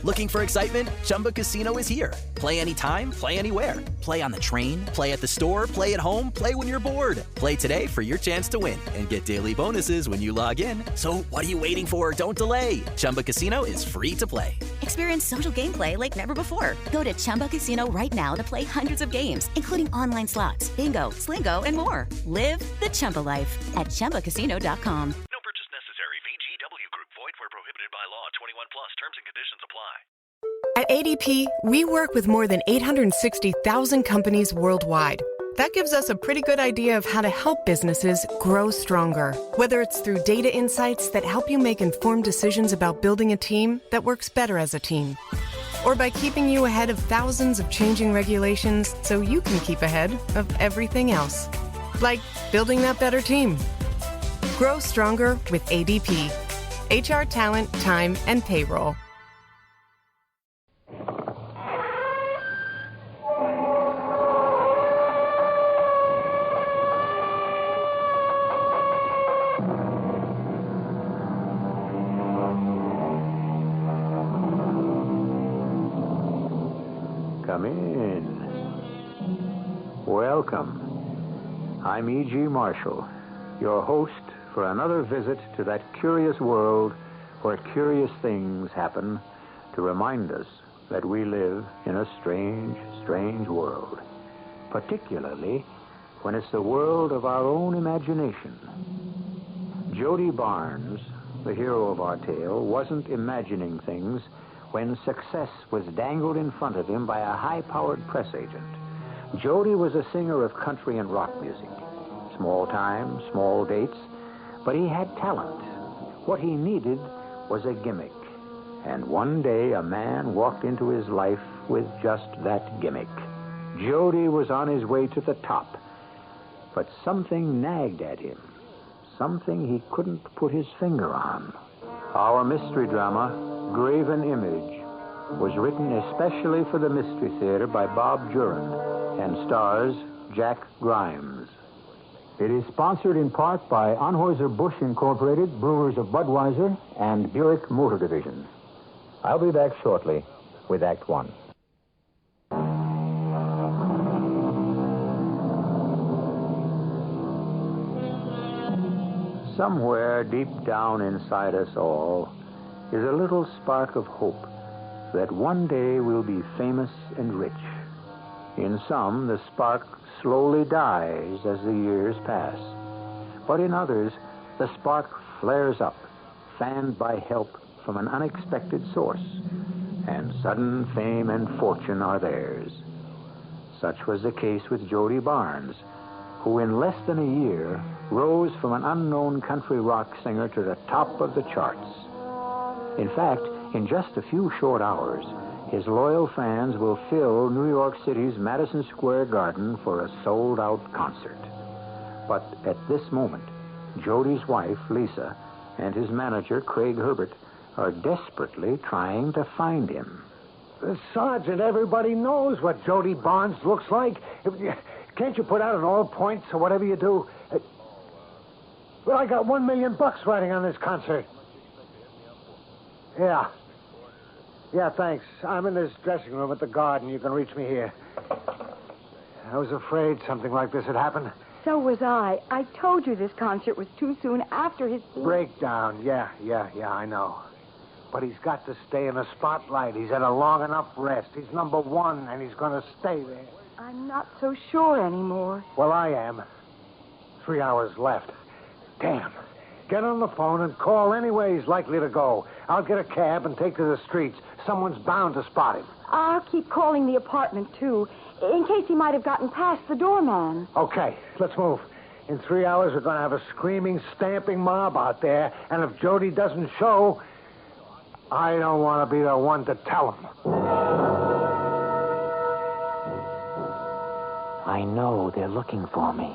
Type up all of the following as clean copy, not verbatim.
Looking for excitement? Chumba Casino is here. Play anytime, play anywhere. Play on the train, play at the store, play at home, play when you're bored. Play today for your chance to win and get daily bonuses when you log in. So what are you waiting for? Don't delay. Chumba Casino is free to play. Experience social gameplay like never before. Go to Chumba Casino right now to play hundreds of games, including online slots, bingo, Slingo, and more. Live the Chumba life at ChumbaCasino.com. No purchase necessary. VGW Group. Void where prohibited by law. 21 plus. Terms and conditions apply. At ADP, we work with more than 860,000 companies worldwide. That gives us a pretty good idea of how to help businesses grow stronger. Whether it's through data insights that help you make informed decisions about building a team that works better as a team, or by keeping you ahead of thousands of changing regulations so you can keep ahead of everything else. Like building that better team. Grow stronger with ADP. HR, talent, time, and payroll. Come in. Welcome. I'm E.G. Marshall, your host for another visit to that curious world where curious things happen to remind us that we live in a strange, strange world, particularly when it's the world of our own imagination. Jody Barnes, the hero of our tale, wasn't imagining things when success was dangled in front of him by a high-powered press agent. Jody was a singer of country and rock music. Small time, small dates, but he had talent. What he needed was a gimmick. And one day a man walked into his life with just that gimmick. Jody was on his way to the top, but something nagged at him. Something he couldn't put his finger on. Our mystery drama, Graven Image, was written especially for the Mystery Theater by Bob Juran and stars Jack Grimes. It is sponsored in part by Anheuser-Busch Incorporated, Brewers of Budweiser, and Buick Motor Division. I'll be back shortly with Act One. Somewhere deep down inside us all is a little spark of hope that one day we'll be famous and rich. In some, the spark slowly dies as the years pass. But in others, the spark flares up, fanned by help from an unexpected source, and sudden fame and fortune are theirs. Such was the case with Jody Barnes, who in less than a year rose from an unknown country rock singer to the top of the charts. In fact, in just a few short hours, his loyal fans will fill New York City's Madison Square Garden for a sold-out concert. But at this moment, Jody's wife, Lisa, and his manager, Craig Herbert, are desperately trying to find him. Sergeant, everybody knows what Jody Barnes looks like. Can't you put out an all points or whatever you do? Well, I got $1 million riding on this concert. Yeah. Yeah, thanks. I'm in this dressing room at the Garden. You can reach me here. I was afraid something like this had happened. So was I. I told you this concert was too soon after his... Breakdown. Yeah, I know. But he's got to stay in the spotlight. He's had a long enough rest. He's number one, and he's going to stay there. I'm not so sure anymore. Well, I am. 3 hours left. Damn. Get on the phone and call anywhere he's likely to go. I'll get a cab and take to the streets. Someone's bound to spot him. I'll keep calling the apartment, too, in case he might have gotten past the doorman. Okay, let's move. In 3 hours, we're going to have a screaming, stamping mob out there, and if Jody doesn't show, I don't want to be the one to tell him. I know they're looking for me.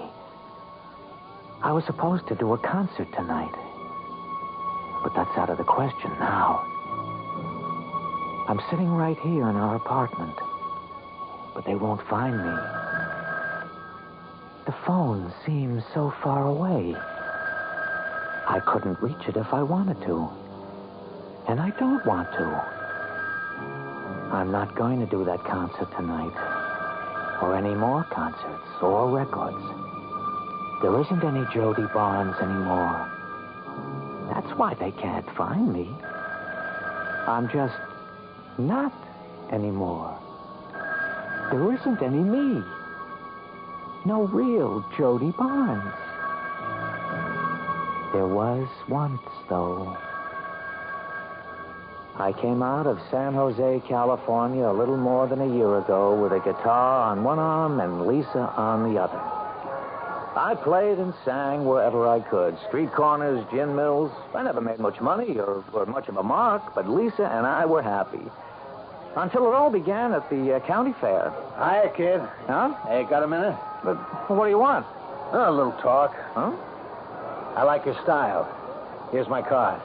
I was supposed to do a concert tonight. But that's out of the question now. I'm sitting right here in our apartment. But they won't find me. The phone seems so far away. I couldn't reach it if I wanted to. And I don't want to. I'm not going to do that concert tonight. Or any more concerts or records. There isn't any Jody Barnes anymore. That's why they can't find me. I'm just not anymore. There isn't any me. No real Jody Barnes. There was once, though. I came out of San Jose, California a little more than a year ago with a guitar on one arm and Lisa on the other. I played and sang wherever I could. Street corners, gin mills. I never made much money or much of a mark, but Lisa and I were happy. Until it all began at the county fair. Hiya, kid. Huh? Hey, got a minute? But what do you want? A little talk. Huh? I like your style. Here's my card.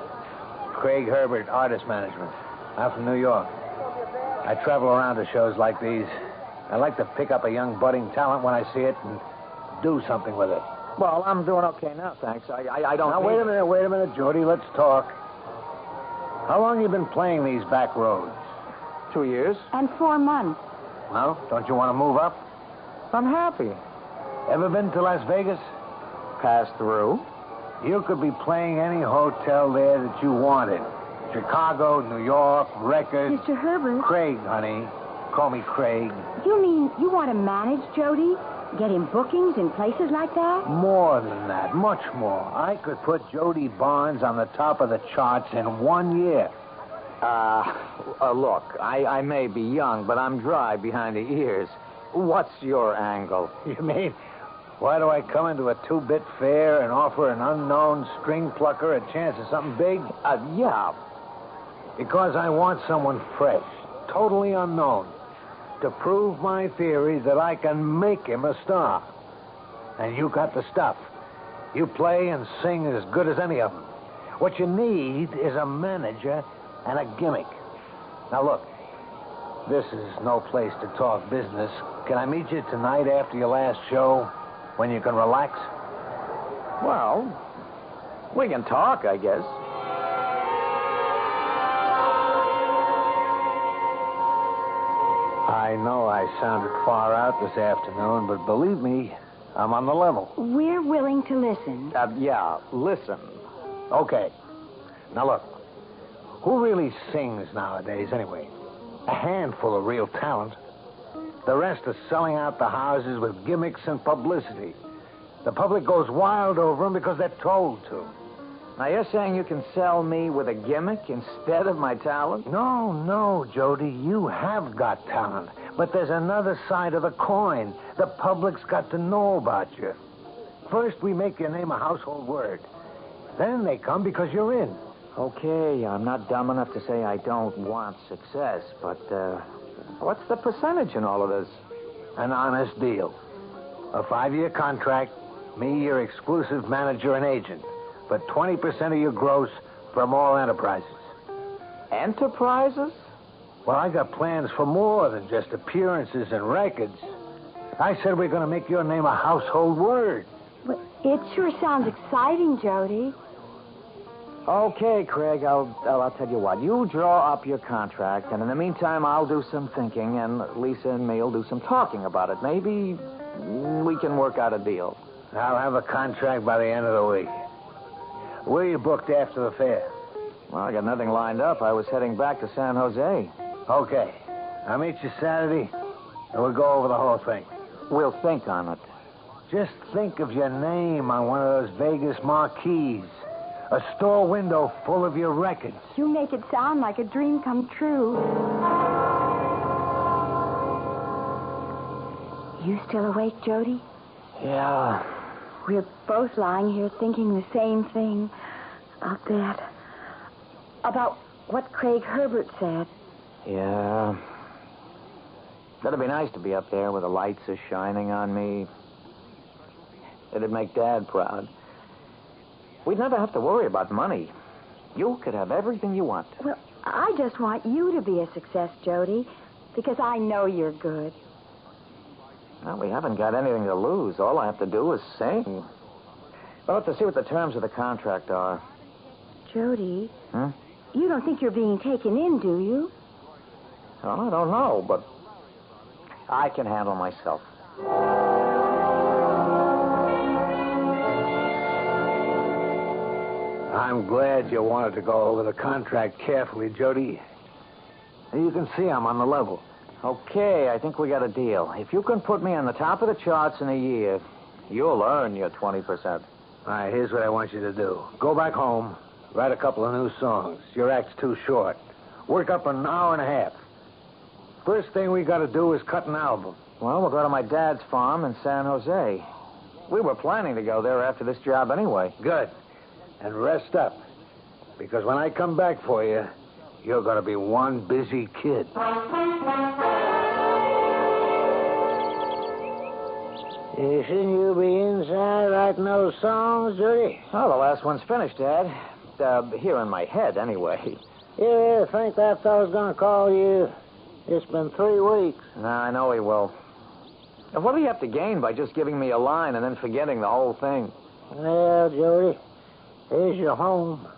Craig Herbert, Artist Management. I'm from New York. I travel around to shows like these. I like to pick up a young budding talent when I see it and do something with it. Well, I'm doing okay now, thanks. I don't... Now, wait a minute, Jody. Let's talk. How long you been playing these back roads? 2 years. And 4 months. Well, don't you want to move up? I'm happy. Ever been to Las Vegas? Passed through. You could be playing any hotel there that you wanted. Chicago, New York, records. Mr. Herbert. Craig, honey. Call me Craig. You mean you want to manage Jody? Get him bookings in places like that? More than that. Much more. I could put Jody Barnes on the top of the charts in 1 year. Look, I may be young, but I'm dry behind the ears. What's your angle? You mean, why do I come into a 2-bit fair and offer an unknown string plucker a chance at something big? Yeah. Because I want someone fresh, totally unknown, to prove my theory that I can make him a star. And you got the stuff. You play and sing as good as any of them. What you need is a manager and a gimmick. Now, look, this is no place to talk business. Can I meet you tonight after your last show, when you can relax? Well, we can talk, I guess. I know I sounded far out this afternoon, but believe me, I'm on the level. We're willing to listen. Yeah, listen. Okay. Now, look, who really sings nowadays, anyway? A handful of real talent. The rest are selling out the houses with gimmicks and publicity. The public goes wild over them because they're told to. Now, you're saying you can sell me with a gimmick instead of my talent? No, Jody, you have got talent. But there's another side of the coin. The public's got to know about you. First, we make your name a household word. Then they come because you're in. Okay, I'm not dumb enough to say I don't want success, but what's the percentage in all of this? An honest deal. A 5-year contract, me your exclusive manager and agent, but 20% of your gross from all enterprises. Enterprises? Well, I got plans for more than just appearances and records. I said we're going to make your name a household word. But it sure sounds exciting, Jody. Okay, Craig, I'll tell you what. You draw up your contract, and in the meantime, I'll do some thinking, and Lisa and me will do some talking about it. Maybe we can work out a deal. I'll have a contract by the end of the week. Where are you booked after the fair? Well, I got nothing lined up. I was heading back to San Jose. Okay. I'll meet you Saturday, and we'll go over the whole thing. We'll think on it. Just think of your name on one of those Vegas marquees. A store window full of your records. You make it sound like a dream come true. You still awake, Jody? Yeah. We're both lying here thinking the same thing. About that. About what Craig Herbert said. Yeah. It'd be nice to be up there where the lights are shining on me. It'd make Dad proud. We'd never have to worry about money. You could have everything you want. Well, I just want you to be a success, Jody, because I know you're good. Well, we haven't got anything to lose. All I have to do is sing. We'll have to see what the terms of the contract are. Jody, Hmm? you don't think you're being taken in, do you? Well, I don't know, but I can handle myself. I'm glad you wanted to go over the contract carefully, Jody. You can see I'm on the level. Okay, I think we got a deal. If you can put me on the top of the charts in a year, you'll earn your 20%. All right, here's what I want you to do. Go back home, write a couple of new songs. Your act's too short. Work up an hour and a half. First thing we got to do is cut an album. Well, we'll go to my dad's farm in San Jose. We were planning to go there after this job anyway. Good. And rest up. Because when I come back for you, you're going to be one busy kid. Shouldn't you be inside writing those songs, Jody? Oh, the last one's finished, Dad. Here in my head, anyway. You really think that fellow's going to call you? It's been 3 weeks. Nah, I know he will. Now, what do you have to gain by just giving me a line and then forgetting the whole thing? Well, Jody, here's your home.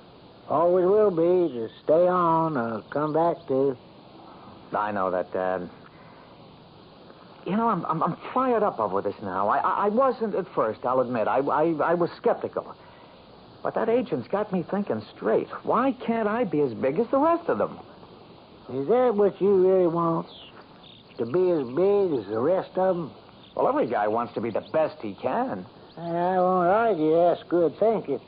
Always will be. Just stay on or come back to. I know that, Dad. You know, I'm fired up over this now. I wasn't at first, I'll admit. I was skeptical. But that agent's got me thinking straight. Why can't I be as big as the rest of them? Is that what you really want? To be as big as the rest of them? Well, every guy wants to be the best he can. I won't argue that's good thinking.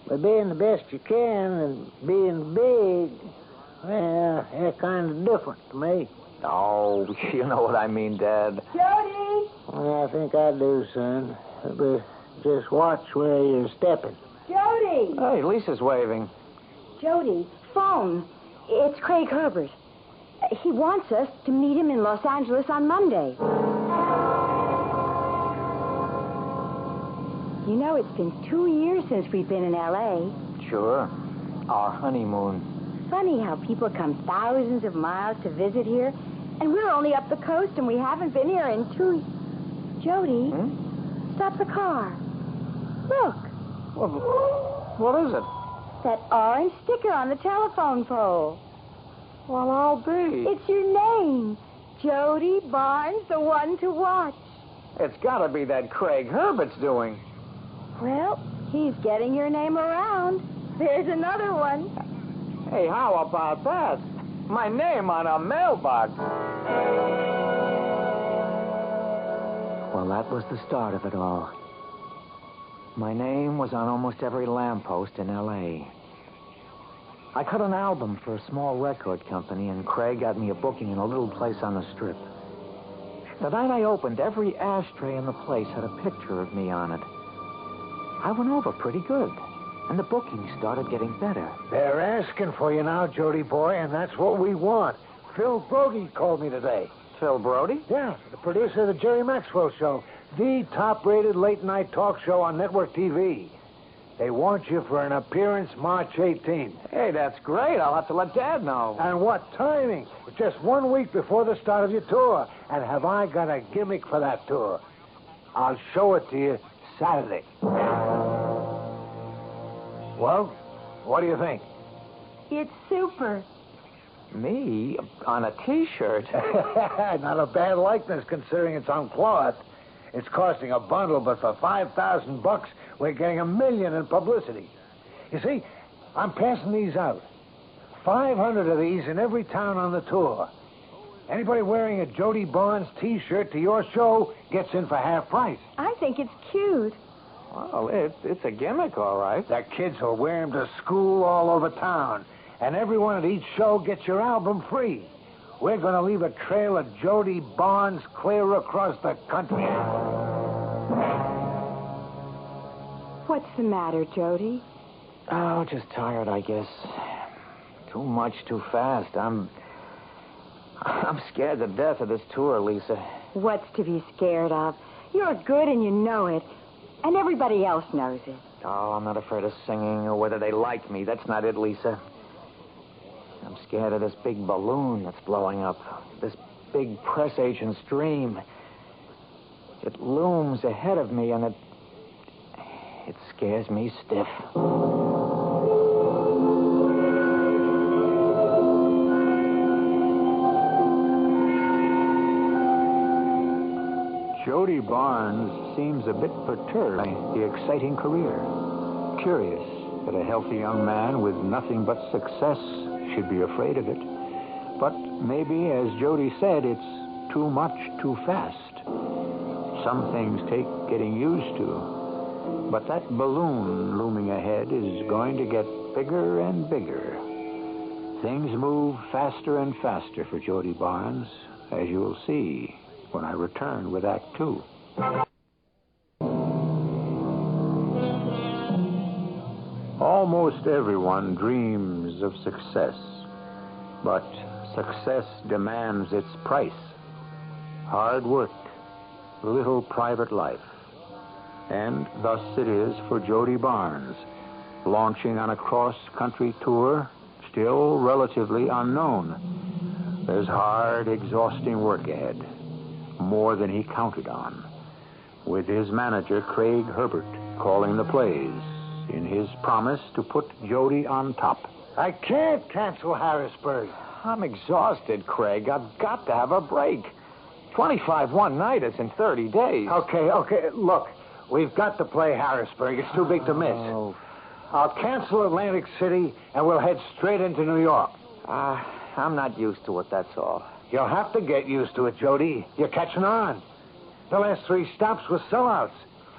But being the best you can and being big, well, they're kind of different to me. Oh, you know what I mean, Dad. Jody! Well, I think I do, son. But just watch where you're stepping. Jody! Hey, Lisa's waving. Jody, phone. It's Craig Herbert. He wants us to meet him in Los Angeles on Monday. You know, it's been 2 years since we've been in L.A. Sure. Our honeymoon. Funny how people come thousands of miles to visit here, and we're only up the coast and we haven't been here in 2... Jody, stop the car. Look. Well, what is it? That orange sticker on the telephone pole. Well, I'll be. It's your name. Jody Barnes, the one to watch. It's got to be that Craig Herbert's doing. Well, he's getting your name around. There's another one. Hey, how about that? My name on a mailbox. Well, that was the start of it all. My name was on almost every lamppost in L.A. I cut an album for a small record company, and Craig got me a booking in a little place on the Strip. The night I opened, every ashtray in the place had a picture of me on it. I went over pretty good, and the bookings started getting better. They're asking for you now, Jody boy, and that's what we want. Phil Brody called me today. Phil Brody? Yeah, the producer of the Jerry Maxwell Show, the top-rated late-night talk show on network TV. They want you for an appearance March 18th. Hey, that's great. I'll have to let Dad know. And what timing? It's just 1 week before the start of your tour. And have I got a gimmick for that tour? I'll show it to you Saturday. Well, what do you think? It's super. Me? On a T-shirt? Not a bad likeness considering it's on cloth. It's costing a bundle, but for $5,000, we're getting $1 million in publicity. You see, I'm passing these out. 500 of these in every town on the tour. Anybody wearing a Jody Barnes T-shirt to your show gets in for half price. I think it's cute. Well, it's a gimmick, all right. The kids will wear them to school all over town. And everyone at each show gets your album free. We're going to leave a trail of Jody Barnes clear across the country. What's the matter, Jody? Oh, just tired, I guess. Too much, too fast. I'm scared to death of this tour, Lisa. What's to be scared of? You're good and you know it. And everybody else knows it. Oh, I'm not afraid of singing or whether they like me. That's not it, Lisa. I'm scared of this big balloon that's blowing up. This big press agent's dream. It looms ahead of me, and it scares me stiff. Jody Barnes seems a bit perturbed by the exciting career. Curious that a healthy young man with nothing but success should be afraid of it. But maybe, as Jody said, it's too much too fast. Some things take getting used to. But that balloon looming ahead is going to get bigger and bigger. Things move faster and faster for Jody Barnes, as you'll see when I return with Act Two. Almost everyone dreams of success, but success demands its price. Hard work, little private life. And thus it is for Jody Barnes, launching on a cross-country tour, still relatively unknown. There's hard, exhausting work ahead, more than he counted on, with his manager, Craig Herbert, calling the plays in his promise to put Jody on top. I can't cancel Harrisburg. I'm exhausted, Craig. I've got to have a break. 25 one-nighters in 30 days. Okay. Look, we've got to play Harrisburg. It's too big to miss. Oh. I'll cancel Atlantic City, and we'll head straight into New York. I'm not used to it, that's all. You'll have to get used to it, Jody. You're catching on. The last 3 stops were sellouts.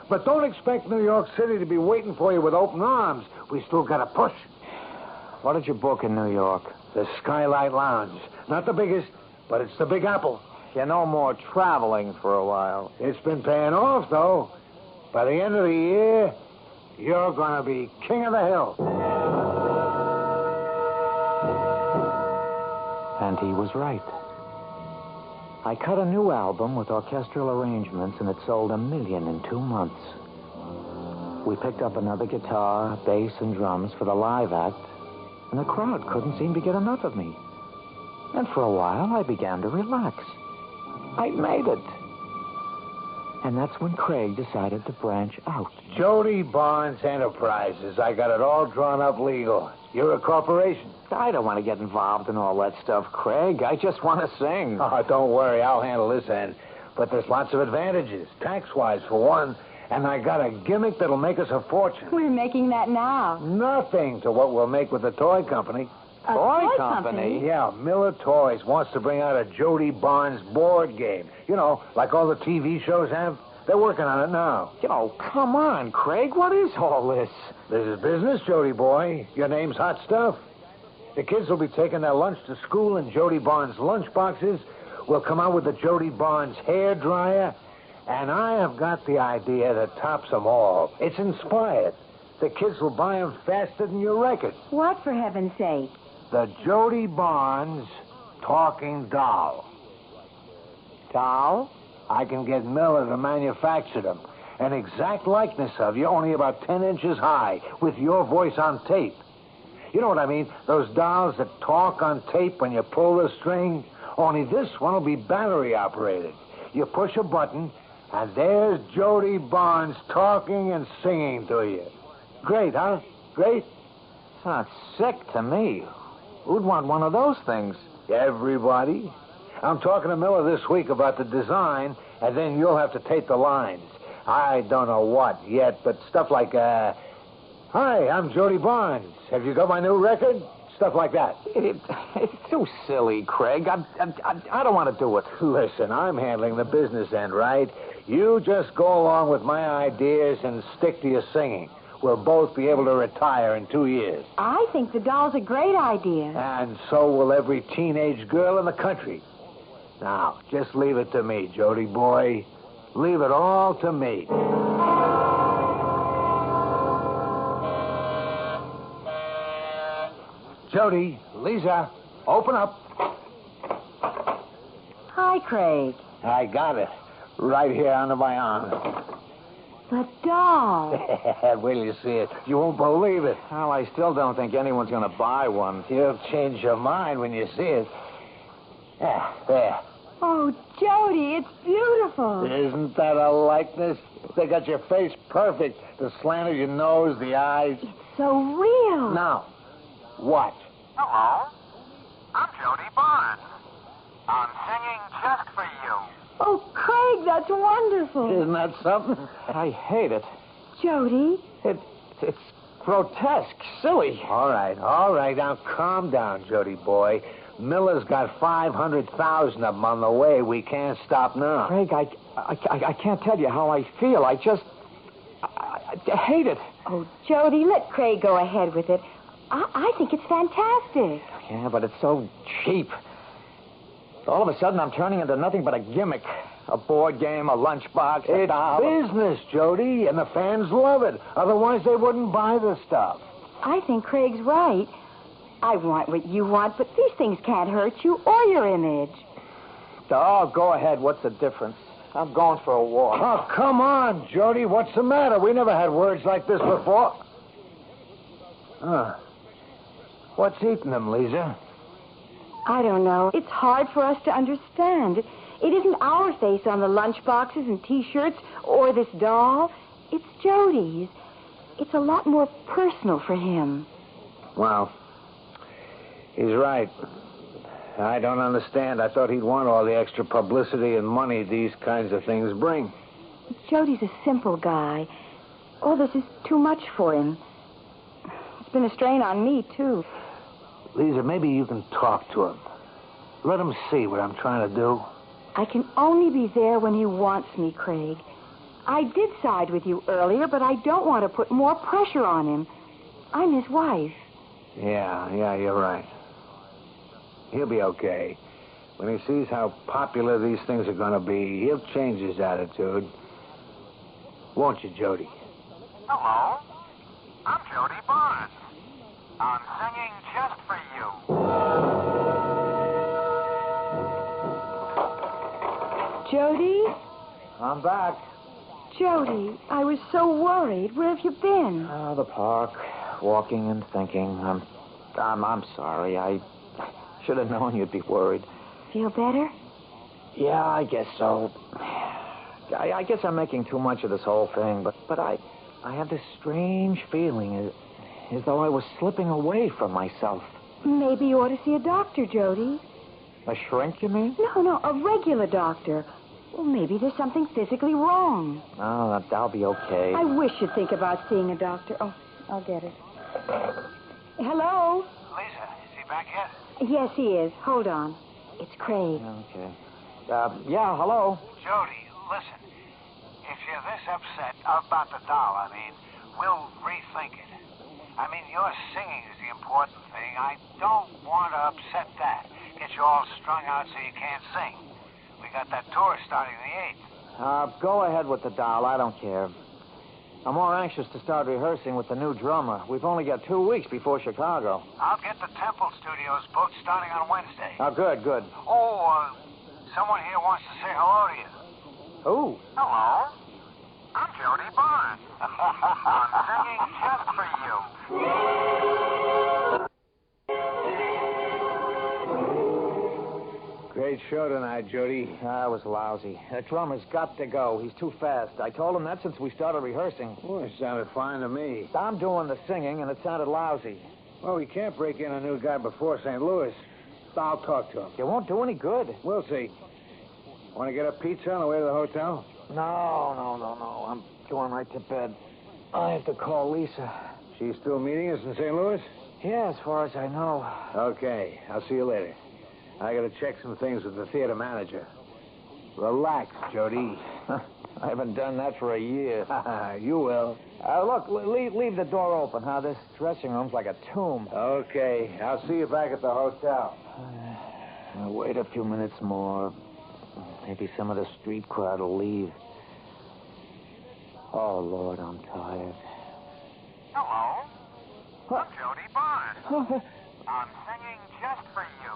But don't expect New York City to be waiting for you with open arms. We still got to push. What did you book in New York? The Skylight Lounge. Not the biggest, but it's the Big Apple. You no more traveling for a while. It's been paying off, though. By the end of the year, you're going to be king of the hill. And he was right. I cut a new album with orchestral arrangements, and it sold 1 million in 2 months. We picked up another guitar, bass, and drums for the live act, and the crowd couldn't seem to get enough of me. And for a while, I began to relax. I made it. And that's when Craig decided to branch out. Jody Barnes Enterprises. I got it all drawn up legal. You're a corporation. I don't want to get involved in all that stuff, Craig. I just want to sing. Oh, don't worry. I'll handle this end. But there's lots of advantages, tax-wise, for one. And I got a gimmick that'll make us a fortune. We're making that now. Nothing to what we'll make with the toy company. A toy company? Yeah, Miller Toys wants to bring out a Jody Barnes board game. You know, like all the TV shows have. They're working on it now. Oh, come on, Craig. What is all this? This is business, Jody boy. Your name's hot stuff. The kids will be taking their lunch to school in Jody Barnes lunchboxes. We'll come out with the Jody Barnes hair dryer. And I have got the idea that tops them all. It's inspired. The kids will buy them faster than your record. What, for heaven's sake? The Jody Barnes talking doll. Doll? I can get Miller to manufacture them. An exact likeness of you, only about 10 inches high, with your voice on tape. You know what I mean? Those dolls that talk on tape when you pull the string. Only this one will be battery operated. You push a button, and there's Jody Barnes talking and singing to you. Great, huh? Great? Sounds sick to me. Who'd want one of those things? Everybody. I'm talking to Miller this week about the design, and then you'll have to tape the lines. I don't know what yet, but stuff like, hi, I'm Jody Barnes. Have you got my new record? Stuff like that. It's too silly, Craig. I don't want to do it. Listen, I'm handling the business end, right? You just go along with my ideas and stick to your singing. We'll both be able to retire in 2 years. I think the doll's a great idea. And so will every teenage girl in the country. Now, just leave it to me, Jody boy. Leave it all to me. Jody, Lisa, open up. Hi, Craig. I got it. Right here under my arm. The doll. Wait till you see it. You won't believe it. Well, I still don't think anyone's going to buy one. You'll change your mind when you see it. Yeah, there. Oh, Jody, it's beautiful. Isn't that a likeness? They got your face perfect. The slant of your nose, the eyes. It's so real. Now, watch. Hello. I'm Jody Barnes. I'm singing just for you. Oh, Craig, that's wonderful. beautiful. Isn't that something? I hate it. Jody, It's grotesque, silly. All right. Now, calm down, Jody boy. Miller's got 500,000 of them on the way. We can't stop now. Craig, I can't tell you how I feel. I hate it. oh, Jody, let Craig go ahead with it. I think it's fantastic. Yeah, but it's so cheap. All of a sudden, I'm turning into nothing but a gimmick. A board game, a lunchbox, a doll. It's business, Jody, and the fans love it. Otherwise, they wouldn't buy the stuff. I think Craig's right. I want what you want, but these things can't hurt you or your image. Oh, go ahead. What's the difference? I'm going for a walk. Oh, come on, Jody. What's the matter? We never had words like this before. What's eating them, Lisa? I don't know. It's hard for us to understand. It isn't our face on the lunchboxes and T-shirts or this doll. It's Jody's. It's a lot more personal for him. Well, he's right. I don't understand. I thought he'd want all the extra publicity and money these kinds of things bring. Jody's a simple guy. All this is too much for him. It's been a strain on me, too. Lisa, maybe you can talk to him. Let him see what I'm trying to do. I can only be there when he wants me, Craig. I did side with you earlier, but I don't want to put more pressure on him. I'm his wife. Yeah, you're right. He'll be okay. When he sees how popular these things are going to be, he'll change his attitude. Won't you, Jody? Hello. I'm Jody Barnes. I'm singing just for you. Jody? I'm back. Jody, I was so worried. Where have you been? The park, walking and thinking. I'm sorry. I should have known you'd be worried. Feel better? Yeah, I guess so. I guess I'm making too much of this whole thing, but I have this strange feeling as though I was slipping away from myself. Maybe you ought to see a doctor, Jody. A shrink, you mean? No, a regular doctor. Well, maybe there's something physically wrong. Oh, I'll be okay. I wish you'd think about seeing a doctor. Oh, I'll get it. Hello? Lisa, is he back yet? Yes, he is. Hold on. It's Craig. Okay. Yeah, hello. Jody, listen. If you're this upset about the doll, we'll rethink it. Your singing is the important thing. I don't want to upset that. Get you all strung out so you can't sing. We got that tour starting the 8th. Go ahead with the doll. I don't care. I'm more anxious to start rehearsing with the new drummer. We've only got 2 weeks before Chicago. I'll get the Temple Studios booked starting on Wednesday. Oh, good. Oh, someone here wants to say hello to you. Who? Hello. I'm Jody Barnes. I'm singing just for you. Great show tonight, Jody. That was lousy. That drummer's got to go. He's too fast. I told him that since we started rehearsing. Well, it sounded fine to me. I'm doing the singing, and it sounded lousy. Well, we can't break in a new guy before St. Louis. I'll talk to him. It won't do any good. We'll see. Want to get a pizza on the way to the hotel? No. I'm going right to bed. I have to call Lisa. She's still meeting us in St. Louis? Yeah, as far as I know. Okay. I'll see you later. I got to check some things with the theater manager. Relax, Jody. I haven't done that for a year. You will. Look, leave the door open, huh? This dressing room's like a tomb. Okay. I'll see you back at the hotel. I'll wait a few minutes more. Maybe some of the street crowd will leave. Oh, Lord, I'm tired. Hello. I'm Jody Barnes. I'm singing just for you.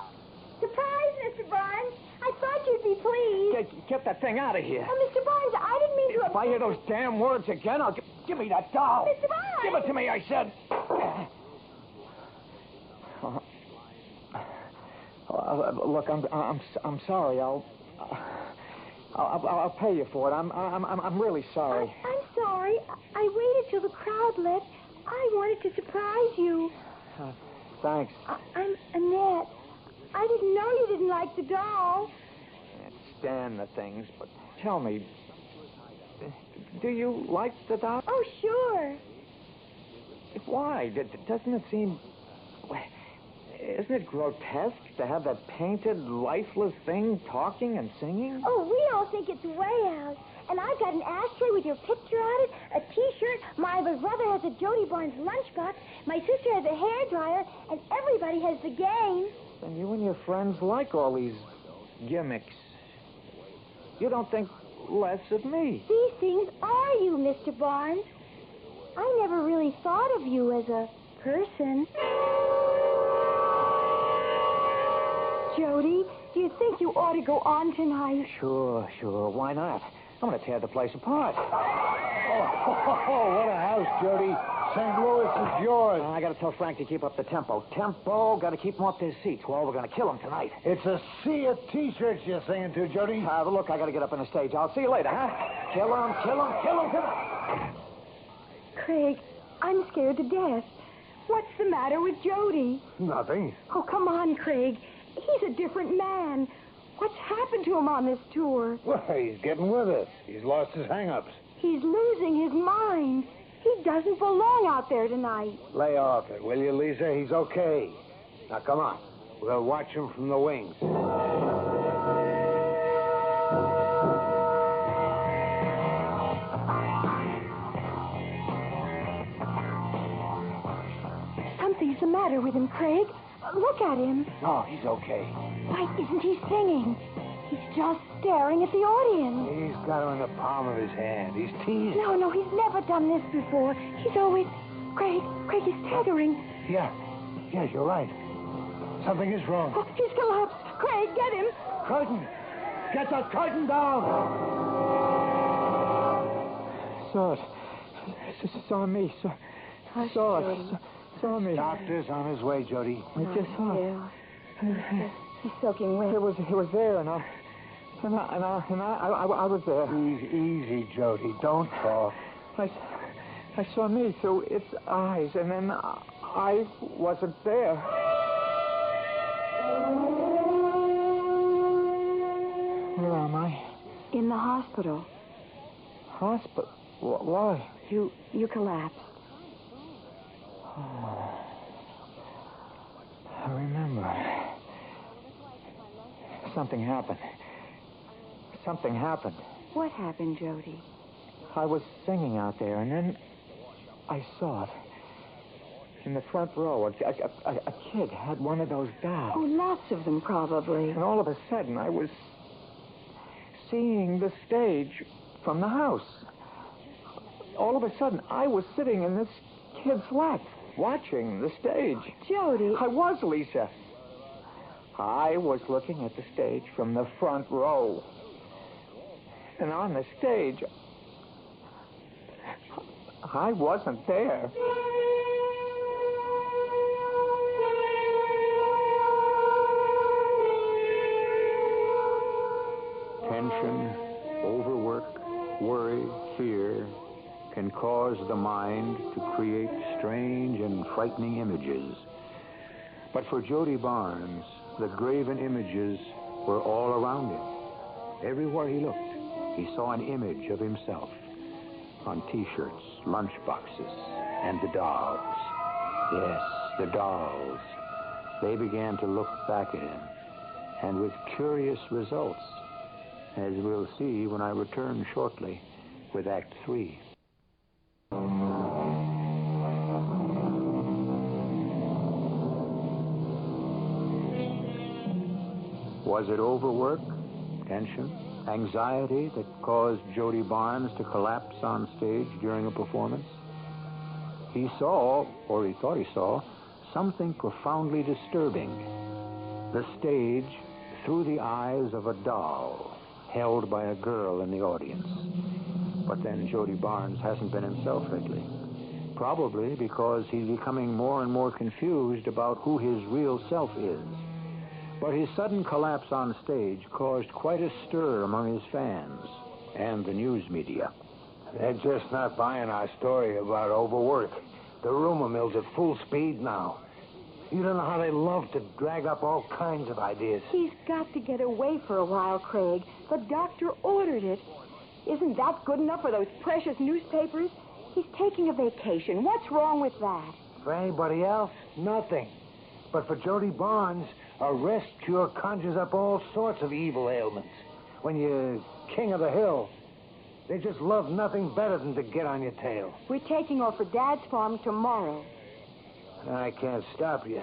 Surprise, Mr. Barnes. I thought you'd be pleased. Get that thing out of here. Oh, Mr. Barnes, I didn't mean to... If I hear those damn words again, I'll... Give me that doll. Mr. Barnes! Give it to me, I said. Look, I'm sorry. I'll pay you for it. I'm really sorry. I'm sorry. I waited till the crowd left. I wanted to surprise you. Thanks. I'm Annette. I didn't know you didn't like the doll. Can't stand the things, but tell me, Do you like the doll? Oh, sure. Why? Doesn't it seem... Isn't it grotesque to have that painted, lifeless thing talking and singing? Oh, we all think it's way out. And I've got an ashtray with your picture on it, a T-shirt, my brother has a Jody Barnes lunchbox, my sister has a hairdryer, and everybody has the game. And you and your friends like all these gimmicks. You don't think less of me. These things are you, Mr. Barnes. I never really thought of you as a person. Jody, do you think you ought to go on tonight? Sure. Why not? I'm going to tear the place apart. Oh, what a house, Jody. St. Louis is yours. I got to tell Frank to keep up the tempo. Got to keep them off their seats. Well, we're going to kill them tonight. It's a sea of T-shirts you're singing to, Jody. Look, I got to get up on the stage. I'll see you later, huh? Kill them. Craig, I'm scared to death. What's the matter with Jody? Nothing. Oh, come on, Craig. He's a different man. What's happened to him on this tour? Well, he's getting with us. He's lost his hang-ups. He's losing his mind. He doesn't belong out there tonight. Lay off it, will you, Lisa? He's okay. Now, come on. We're going to watch him from the wings. Something's the matter with him, Craig. Look at him. No, he's okay. Why isn't he singing? He's just staring at the audience. He's got her in the palm of his hand. He's teasing. No, he's never done this before. He's always... Craig, he's staggering. Yeah, you're right. Something is wrong. Oh, he's collapsed. Craig, get him. Curtain! Get that curtain down! Saw it. Saw me. Saw it. Saw me. Doctor's on his way, Jody. I just saw it. He's soaking wet. It was there, and I was there. Easy, Jody. Don't talk. I saw me through its eyes, and then I wasn't there. Where am I? In the hospital. Hospital? Why? You collapsed. Oh. I remember. Something happened. What happened, Jody? I was singing out there, and then I saw it. In the front row, a kid had one of those dolls. Oh, lots of them, probably. And all of a sudden, I was seeing the stage from the house. All of a sudden, I was sitting in this kid's lap, watching the stage. Jody. I was, Lisa. I was looking at the stage from the front row. And on the stage, I wasn't there. Tension, overwork, worry, fear can cause the mind to create strange and frightening images. But for Jody Barnes, the graven images were all around him. Everywhere he looked, he saw an image of himself on T-shirts, lunchboxes, and the dolls. Yes, the dolls. They began to look back at him, and with curious results, as we'll see when I return shortly with Act 3. Was it overwork, tension, anxiety that caused Jody Barnes to collapse on stage during a performance? He saw, or he thought he saw, something profoundly disturbing. The stage through the eyes of a doll held by a girl in the audience. But then Jody Barnes hasn't been himself lately. Probably because he's becoming more and more confused about who his real self is. But his sudden collapse on stage caused quite a stir among his fans and the news media. They're just not buying our story about overwork. The rumor mill's at full speed now. You don't know how they love to drag up all kinds of ideas. He's got to get away for a while, Craig. The doctor ordered it. Isn't that good enough for those precious newspapers? He's taking a vacation. What's wrong with that? For anybody else, nothing. But for Jody Barnes, a rest cure conjures up all sorts of evil ailments. When you're king of the hill, they just love nothing better than to get on your tail. We're taking off for Dad's farm tomorrow. I can't stop you.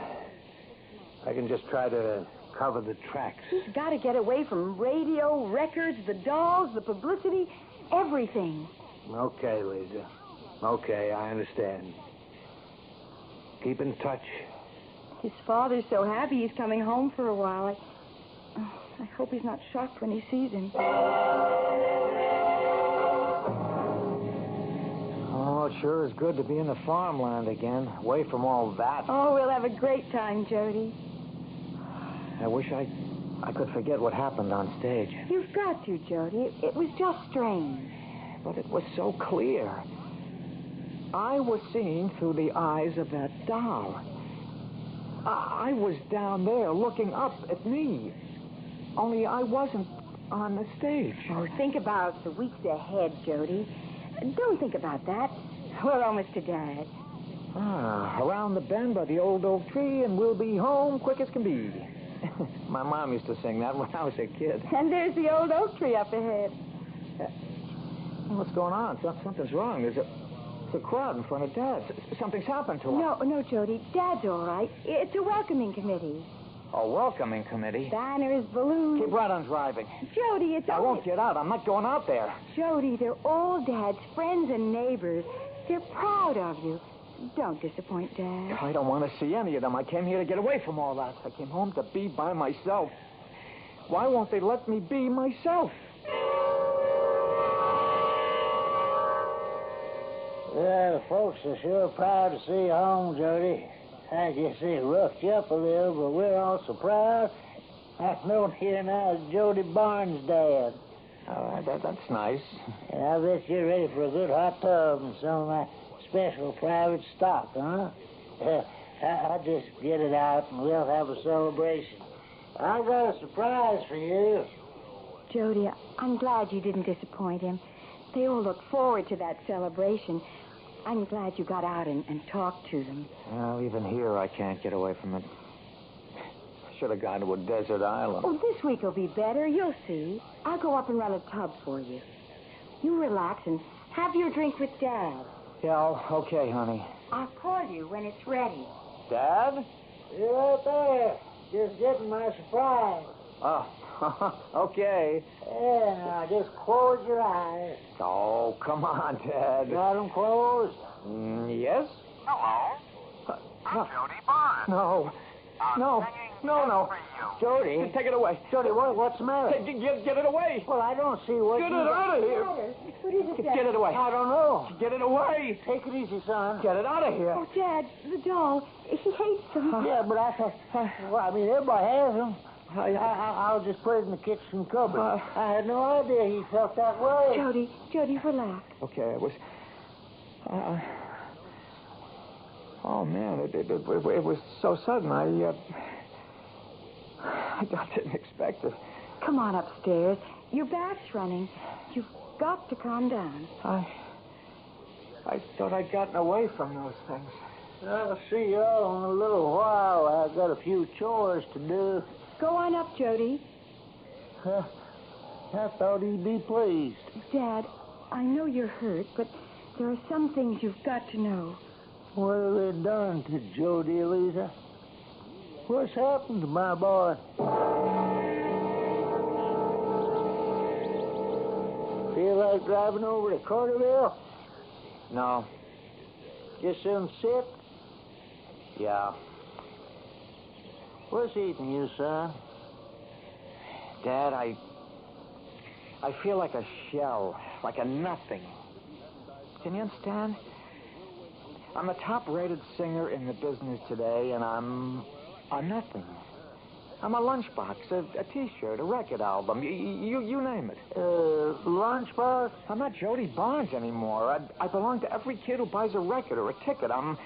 I can just try to cover the tracks. He's got to get away from radio, records, the dolls, the publicity, everything. Okay, Lisa. Okay, I understand. Keep in touch. His father's so happy he's coming home for a while. I hope he's not shocked when he sees him. Oh, it sure is good to be in the farmland again, away from all that. Oh, we'll have a great time, Jody. I wish I could forget what happened on stage. You've got to, Jody. It was just strange. But it was so clear. I was seeing through the eyes of that doll. I was down there looking up at me. Only I wasn't on the stage. Oh, think about the weeks ahead, Jody. Don't think about that. We're almost to Dad. Around the bend by the old oak tree, and we'll be home quick as can be. My mom used to sing that when I was a kid. And there's the old oak tree up ahead. What's going on? Something's wrong. There's a crowd in front of Dad. Something's happened to him. No, Jody. Dad's all right. It's a welcoming committee. A welcoming committee? Banners, balloons. Keep right on driving. Jody, it's I won't get out. I'm not going out there. Jody, they're all Dad's friends and neighbors. They're proud of you. Don't disappoint Dad. I don't want to see any of them. I came here to get away from all that. I came home to be by myself. Why won't they let me be myself? Well, folks are sure proud to see you home, Jody. I guess they roughed you up a little, but we're all so proud. I've known here now as Jody Barnes' dad. That's nice. And I bet you're ready for a good hot tub and some of my special private stock, huh? I'll just get it out and we'll have a celebration. I got a surprise for you. Jody, I'm glad you didn't disappoint him. They all look forward to that celebration. I'm glad you got out and talked to them. Well, even here I can't get away from it. Should have gone to a desert island. Oh, this week will be better. You'll see. I'll go up and run a tub for you. You relax and have your drink with Dad. Yeah, okay, honey. I'll call you when it's ready. Dad? You're right there. Just getting my surprise. Oh, okay. Yeah, now just close your eyes. Oh, come on, Dad. Got them closed? Yes? Hello. I'm Jody Barnes. No. No. Jody, take it away. Jody, what's the matter? Get it away. Well, I don't see what Get it out of here. What is it, Dad? Get it away. I don't know. Get it away. Take it easy, son. Get it out of here. Oh, Dad, the doll. He hates them. Yeah, but everybody has them. I'll just put it in the kitchen cupboard. I had no idea he felt that way. Jody, relax. Okay, it was... oh, man, it was so sudden. I didn't expect it. Come on upstairs. Your back's running. You've got to calm down. I thought I'd gotten away from those things. I'll see y'all in a little while. I've got a few chores to do. Go on up, Jody. I thought he'd be pleased. Dad, I know you're hurt, but there are some things you've got to know. What have they done to Jody, Eliza? What's happened to my boy? Feel like driving over to Carterville? No. Just soon sit? Yeah. What's eating you, son? Dad, I feel like a shell, like a nothing. Can you understand? I'm the top-rated singer in the business today, and I'm a nothing. I'm a lunchbox, a T-shirt, a record album, you name it. Lunchbox? I'm not Jody Barnes anymore. I belong to every kid who buys a record or a ticket. I'm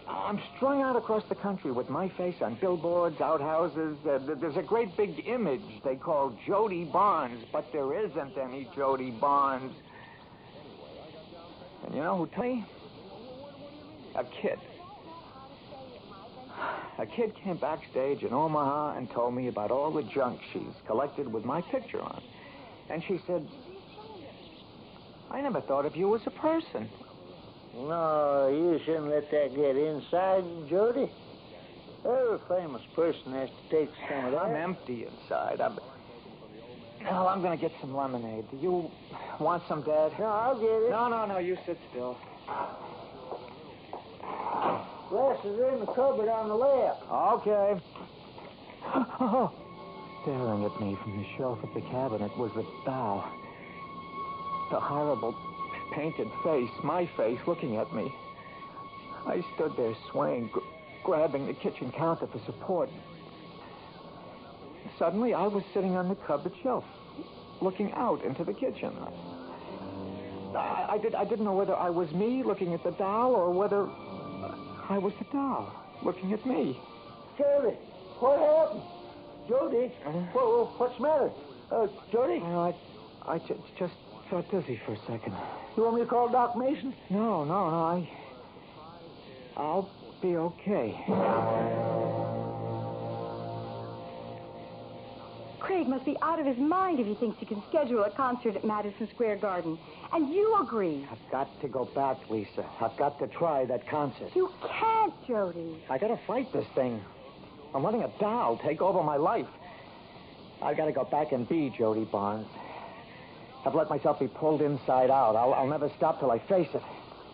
I'm strung out across the country with my face on billboards, outhouses. There's a great big image they call Jody Barnes, but there isn't any Jody Barnes. And you know who told me? A kid. A kid came backstage in Omaha and told me about all the junk she's collected with my picture on. And she said, I never thought of you as a person. No, you shouldn't let that get inside you, Jody. Every famous person has to take some of that. I'm empty inside. Well, I'm going to get some lemonade. Do you want some, Dad? No, I'll get it. No, you sit still. Glasses are in the cupboard on the left. Okay. Staring at me from the shelf at the cabinet was the doll. The horrible painted face, my face, looking at me. I stood there swaying, grabbing the kitchen counter for support. Suddenly, I was sitting on the cupboard shelf, looking out into the kitchen. I didn't know whether I was me looking at the doll or whether I was the doll looking at me. Jody, what happened? Jody, what's the matter? Jody? I just felt dizzy for a second. You want me to call Doc Mason? No. I'll be okay. Craig must be out of his mind if he thinks he can schedule a concert at Madison Square Garden. And you agree. I've got to go back, Lisa. I've got to try that concert. You can't, Jody. I got to fight this thing. I'm letting a doll take over my life. I've got to go back and be Jody Barnes. I've let myself be pulled inside out. I'll never stop till I face it.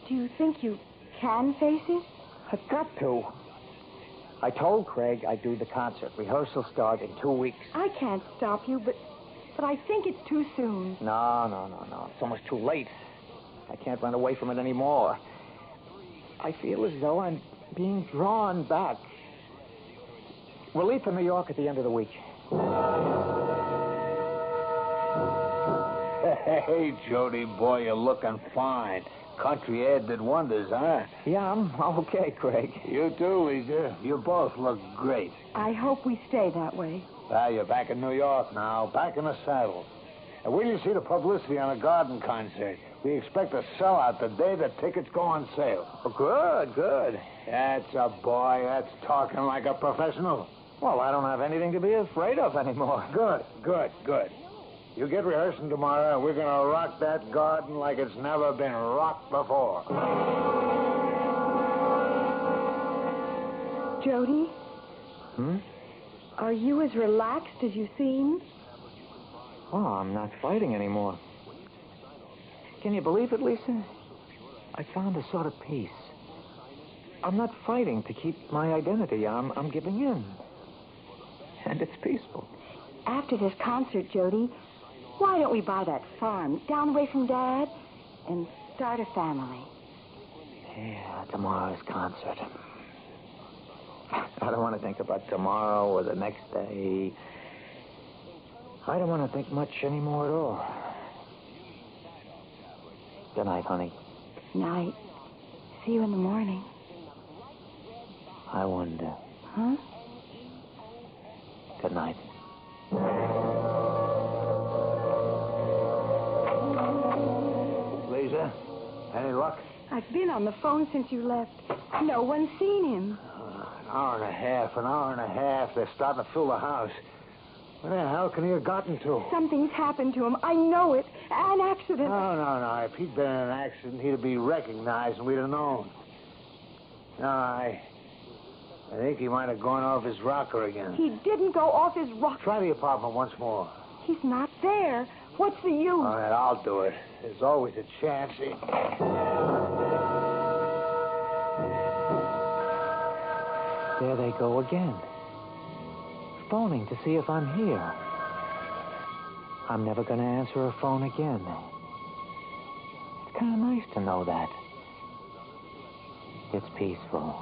Do you think you can face it? I've got to. I told Craig I'd do the concert. Rehearsals start in 2 weeks. I can't stop you, but I think it's too soon. No. It's almost too late. I can't run away from it anymore. I feel as though I'm being drawn back. We'll leave for New York at the end of the week. Hey, Jody, boy, you're looking fine. Country air did wonders, huh? Yeah, I'm okay, Craig. You too, Lisa. You both look great. I hope we stay that way. Well, you're back in New York now, back in the saddle. And wait till you see the publicity on the Garden concert. We expect to sell out the day the tickets go on sale. Oh, good. That's a boy. That's talking like a professional. Well, I don't have anything to be afraid of anymore. Good. You get rehearsing tomorrow, and we're going to rock that Garden like it's never been rocked before. Jody? Hmm? Are you as relaxed as you seem? Oh, I'm not fighting anymore. Can you believe it, Lisa? I found a sort of peace. I'm not fighting to keep my identity. I'm giving in. And it's peaceful. After this concert, Jody, why don't we buy that farm down the way from Dad and start a family? Yeah, tomorrow's concert. I don't want to think about tomorrow or the next day. I don't want to think much anymore at all. Good night, honey. Night. See you in the morning. I wonder. Huh? Good night. Lisa, any luck? I've been on the phone since you left. No one's seen him. An hour and a half. They're starting to fill the house. Where the hell can he have gotten to? Something's happened to him. I know it. An accident. No. If he'd been in an accident, he'd be recognized and we'd have known. No, I think he might have gone off his rocker again. He didn't go off his rocker. Try the apartment once more. He's not there. What's the use? All right, I'll do it. There's always a chance. There they go again. Phoning to see if I'm here. I'm never going to answer a phone again. It's kind of nice to know that. It's peaceful.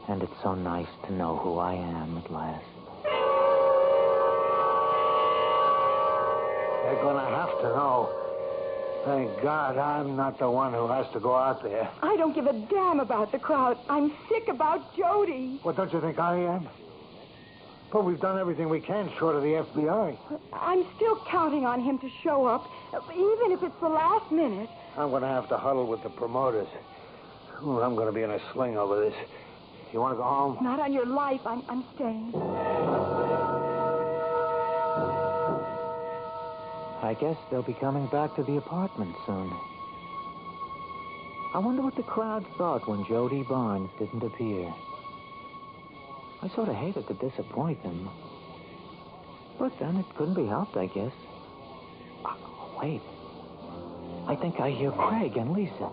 And it's so nice to know who I am at last. They're going to have to know. Thank God I'm not the one who has to go out there. I don't give a damn about the crowd. I'm sick about Jody. Well, don't you think I am? But we've done everything we can short of the FBI. I'm still counting on him to show up, even if it's the last minute. I'm going to have to huddle with the promoters. Ooh, I'm going to be in a sling over this. You want to go home? Not on your life. I'm staying. I guess they'll be coming back to the apartment soon. I wonder what the crowd thought when Jody Barnes didn't appear. I sort of hated to disappoint them. But then it couldn't be helped, I guess. Oh, wait. I think I hear Craig and Lisa.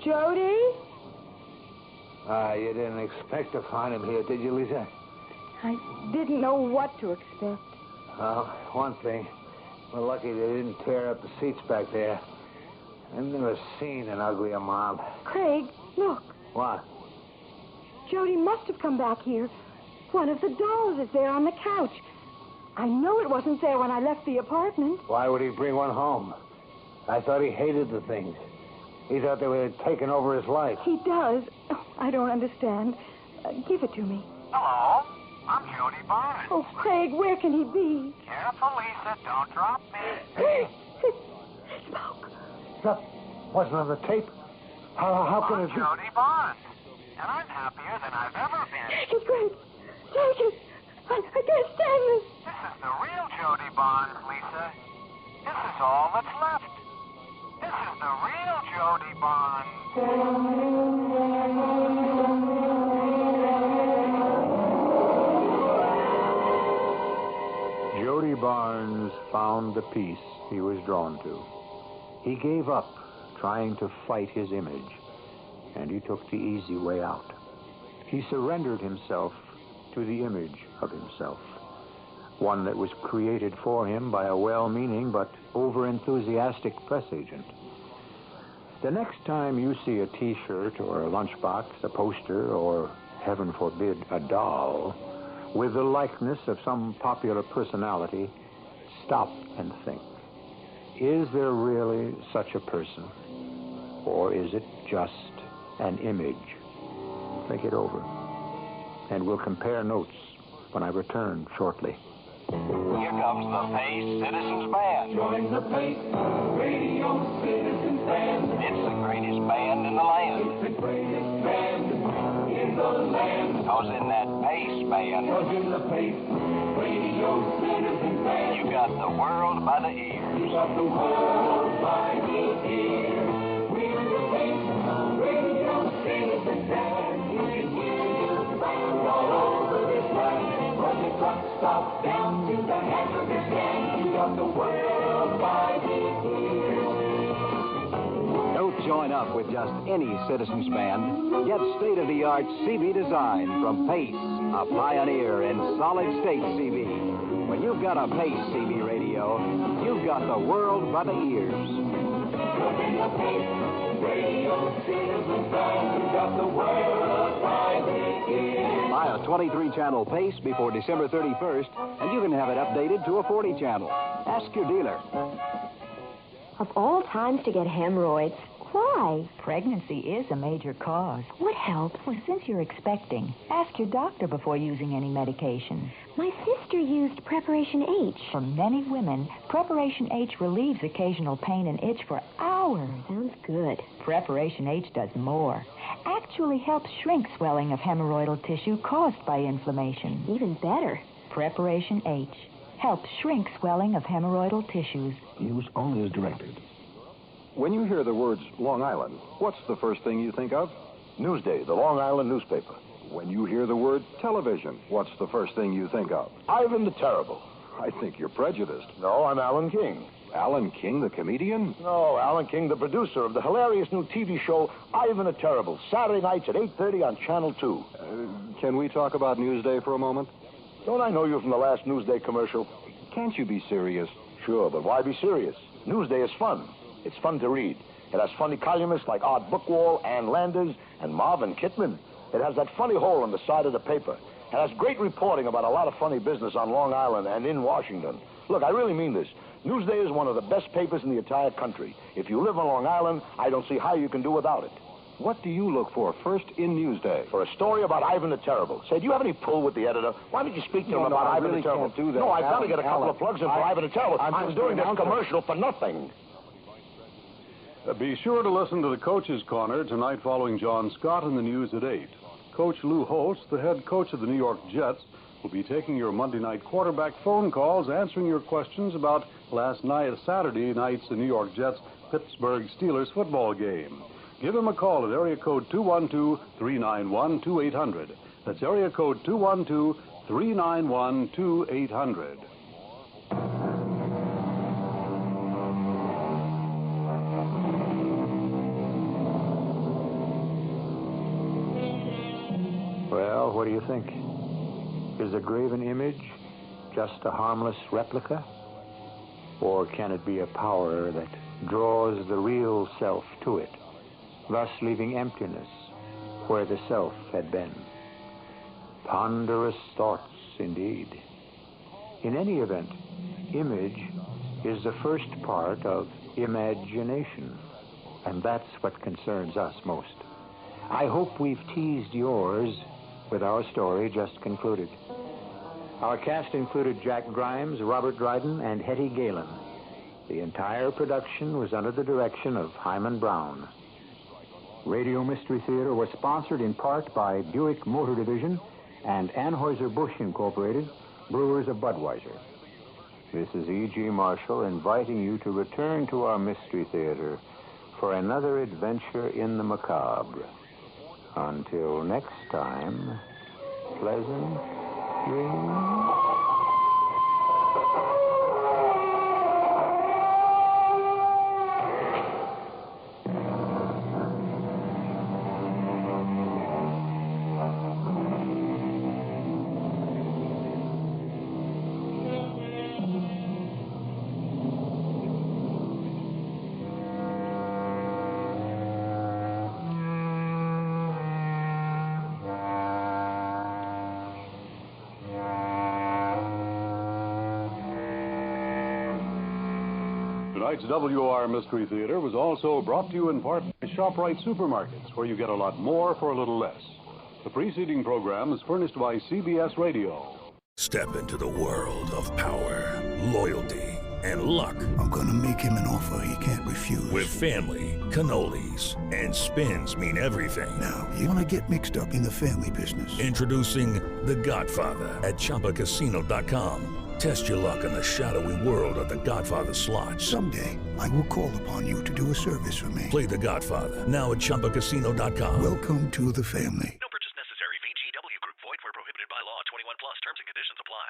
Jody? You didn't expect to find him here, did you, Lisa? I didn't know what to expect. Well, one thing. We're lucky they didn't tear up the seats back there. I've never seen an uglier mob. Craig, look. What? Jody must have come back here. One of the dolls is there on the couch. I know it wasn't there when I left the apartment. Why would he bring one home? I thought he hated the things. He thought they were taking over his life. He does. Oh, I don't understand. Give it to me. Hello, I'm Jody Barnes. Oh, Craig, where can he be? Careful, Lisa. Don't drop me. Smoke. That wasn't on the tape. How can it be? Jody Barnes. And I'm happier than I've ever been. Take it, Craig. Take it. I can't stand this. This is the real Jody Barnes, Lisa. This is all that's left. This is the real Jody Barnes. Jody Barnes found the peace he was drawn to. He gave up trying to fight his image, and he took the easy way out. He surrendered himself to the image of himself, one that was created for him by a well-meaning but over-enthusiastic press agent. The next time you see a T-shirt or a lunchbox, a poster, or, heaven forbid, a doll with the likeness of some popular personality, stop and think. Is there really such a person? Or is it just an image? Think it over. And we'll compare notes when I return shortly. Here comes the Pace Citizens Band. Join the Pace Radio Citizens Band. It's the greatest band in the land. It's the greatest band in the land. Because in that Pace band, Because in the Pace Radio Citizens Band, you got the world by the ears. you got the world by the ear. We're the Pace Radio Citizens Band. You can hear the band all over this land. From the truck stop down to the hamburger stand, you got the world by the ear. Don't join up with just any Citizens Band. Get state-of-the-art CB design from Pace, a pioneer in solid-state CB. When you've got a Pace CB radio, you've got the world by the ears. In the Pace Radio Citizens Band, you got the world by the ear. Buy a 23-channel Pace before December 31st, and you can have it updated to a 40-channel. Ask your dealer. Of all times to get hemorrhoids, why? Pregnancy is a major cause. What helps? Well, since you're expecting, ask your doctor before using any medication. My sister used Preparation H. For many women, Preparation H relieves occasional pain and itch for hours. Sounds good. Preparation H does more. Actually helps shrink swelling of hemorrhoidal tissue caused by inflammation. Even better. Preparation H helps shrink swelling of hemorrhoidal tissues. Use only as directed. When you hear the words Long Island, what's the first thing you think of? Newsday, the Long Island newspaper. When you hear the word television, what's the first thing you think of? Ivan the Terrible. I think you're prejudiced. No, I'm Alan King. Alan King, the comedian? No, Alan King, the producer of the hilarious new TV show Ivan the Terrible, Saturday nights at 8:30 on Channel 2. Can we talk about Newsday for a moment? Don't I know you from the last Newsday commercial? Can't you be serious? Sure, but why be serious? Newsday is fun. It's fun to read. It has funny columnists like Art Bookwall, Ann Landers, and Marvin Kittman. It has that funny hole in the side of the paper. It has great reporting about a lot of funny business on Long Island and in Washington. Look, I really mean this. Newsday is one of the best papers in the entire country. If you live on Long Island, I don't see how you can do without it. What do you look for first in Newsday? For a story about Ivan the Terrible. Say, do you have any pull with the editor? Why don't you speak to him about Ivan the Terrible? Can't do that. No, I've got to get a couple Alan, of plugs in for Ivan the Terrible. I'm doing this commercial for nothing. Be sure to listen to the Coach's Corner tonight following John Scott in the news at 8. Coach Lou Holtz, the head coach of the New York Jets, will be taking your Monday night quarterback phone calls, answering your questions about Saturday night's New York Jets Pittsburgh Steelers football game. Give him a call at area code 212-391-2800. That's area code 212-391-2800. Well, what do you think? Is a graven image just a harmless replica? Or can it be a power that draws the real self to it, thus leaving emptiness where the self had been? Ponderous thoughts, indeed. In any event, image is the first part of imagination, and that's what concerns us most. I hope we've teased yours with our story just concluded. Our cast included Jack Grimes, Robert Dryden, and Hetty Galen. The entire production was under the direction of Hyman Brown. Radio Mystery Theater was sponsored in part by Buick Motor Division and Anheuser-Busch Incorporated, brewers of Budweiser. This is E.G. Marshall inviting you to return to our Mystery Theater for another adventure in the macabre. Until next time, pleasant dreams. Tonight's WR Mystery Theater was also brought to you in part by ShopRite Supermarkets, where you get a lot more for a little less. The preceding program is furnished by CBS Radio. Step into the world of power, loyalty, and luck. I'm going to make him an offer he can't refuse. With family, cannolis, and spins mean everything. Now, you want to get mixed up in the family business. Introducing The Godfather at ChumbaCasino.com. Test your luck in the shadowy world of The Godfather slot. Someday, I will call upon you to do a service for me. Play The Godfather now at ChumbaCasino.com. Welcome to the family. No purchase necessary. VGW Group. Void where prohibited by law. 21 plus. Terms and conditions apply.